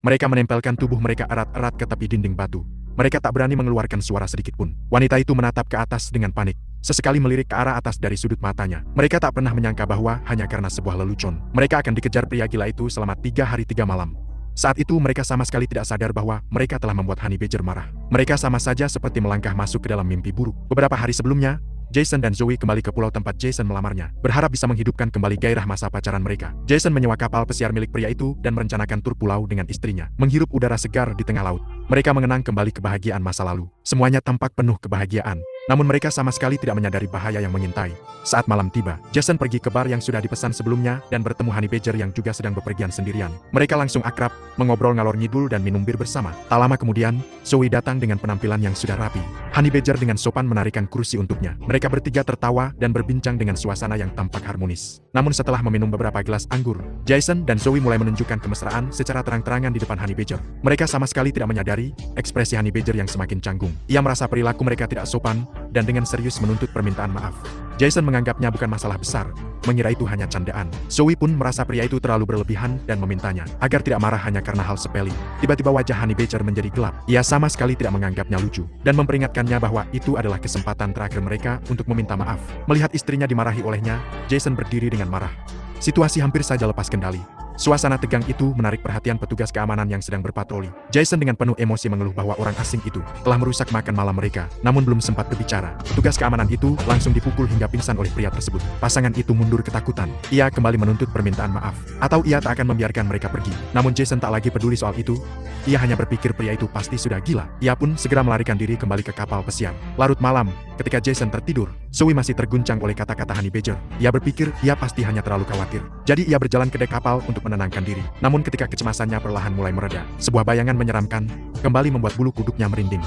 Mereka menempelkan tubuh mereka erat-erat ke tepi dinding batu. Mereka tak berani mengeluarkan suara sedikit pun. Wanita itu menatap ke atas dengan panik. Sesekali melirik ke arah atas dari sudut matanya. Mereka tak pernah menyangka bahwa hanya karena sebuah lelucon, mereka akan dikejar pria gila itu selama 3 hari 3 malam. Saat itu mereka sama sekali tidak sadar bahwa mereka telah membuat Honey Badger marah. Mereka sama saja seperti melangkah masuk ke dalam mimpi buruk. Beberapa hari sebelumnya, Jason dan Zoe kembali ke pulau tempat Jason melamarnya, berharap bisa menghidupkan kembali gairah masa pacaran mereka. Jason menyewa kapal pesiar milik pria itu dan merencanakan tur pulau dengan istrinya, menghirup udara segar di tengah laut. Mereka mengenang kembali kebahagiaan masa lalu. Semuanya tampak penuh kebahagiaan. Namun mereka sama sekali tidak menyadari bahaya yang mengintai. Saat malam tiba, Jason pergi ke bar yang sudah dipesan sebelumnya dan bertemu Honey Badger yang juga sedang bepergian sendirian. Mereka langsung akrab, mengobrol ngalor ngidul dan minum bir bersama. Tak lama kemudian, Zoe datang dengan penampilan yang sudah rapi. Honey Badger dengan sopan menarikan kursi untuknya. Mereka bertiga tertawa dan berbincang dengan suasana yang tampak harmonis. Namun setelah meminum beberapa gelas anggur, Jason dan Zoe mulai menunjukkan kemesraan secara terang-terangan di depan Honey Badger. Mereka sama sekali tidak menyadari ekspresi Honey Badger yang semakin canggung. Ia merasa perilaku mereka tidak sopan dan dengan serius menuntut permintaan maaf. Jason menganggapnya bukan masalah besar, mengira itu hanya candaan. Zoe pun merasa pria itu terlalu berlebihan dan memintanya agar tidak marah hanya karena hal sepele. Tiba-tiba wajah Honey Badger menjadi gelap. Ia sama sekali tidak menganggapnya lucu dan memperingatkannya bahwa itu adalah kesempatan terakhir mereka untuk meminta maaf. Melihat istrinya dimarahi olehnya, Jason berdiri dengan marah. Situasi hampir saja lepas kendali. Suasana tegang itu menarik perhatian petugas keamanan yang sedang berpatroli. Jason dengan penuh emosi mengeluh bahwa orang asing itu telah merusak makan malam mereka, namun belum sempat berbicara. Petugas keamanan itu langsung dipukul hingga pingsan oleh pria tersebut. Pasangan itu mundur ketakutan. Ia kembali menuntut permintaan maaf, atau ia tak akan membiarkan mereka pergi. Namun Jason tak lagi peduli soal itu. Ia hanya berpikir pria itu pasti sudah gila. Ia pun segera melarikan diri kembali ke kapal pesiar. Larut malam, ketika Jason tertidur, Zoe masih terguncang oleh kata-kata Honey Badger. Ia berpikir ia pasti hanya terlalu khawatir. Jadi ia berjalan ke dek kapal untuk menenangkan diri. Namun ketika kecemasannya perlahan mulai mereda, sebuah bayangan menyeramkan kembali membuat bulu kuduknya merinding.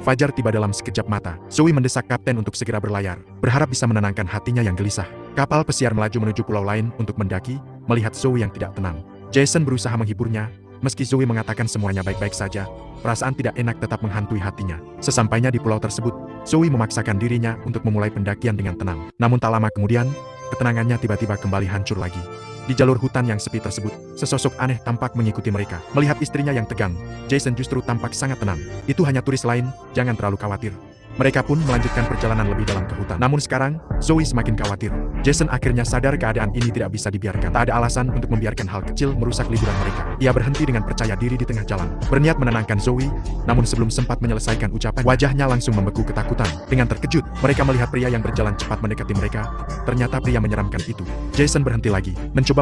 Fajar tiba dalam sekejap mata. Zoe mendesak kapten untuk segera berlayar, berharap bisa menenangkan hatinya yang gelisah. Kapal pesiar melaju menuju pulau lain untuk mendaki, melihat Zoe yang tidak tenang. Jason berusaha menghiburnya. Meski Zoe mengatakan semuanya baik-baik saja, perasaan tidak enak tetap menghantui hatinya. Sesampainya di pulau tersebut, Zoe memaksakan dirinya untuk memulai pendakian dengan tenang. Namun tak lama kemudian, ketenangannya tiba-tiba kembali hancur lagi. Di jalur hutan yang sepi tersebut, sesosok aneh tampak mengikuti mereka. Melihat istrinya yang tegang, Jason justru tampak sangat tenang. Itu hanya turis lain, jangan terlalu khawatir. Mereka pun melanjutkan perjalanan lebih dalam ke hutan. Namun sekarang, Zoe semakin khawatir. Jason akhirnya sadar keadaan ini tidak bisa dibiarkan. Tak ada alasan untuk membiarkan hal kecil merusak liburan mereka. Ia berhenti dengan percaya diri di tengah jalan, berniat menenangkan Zoe. Namun sebelum sempat menyelesaikan ucapan, wajahnya langsung membeku ketakutan. Dengan terkejut, mereka melihat pria yang berjalan cepat mendekati mereka. Ternyata pria menyeramkan itu. Jason berhenti lagi, mencoba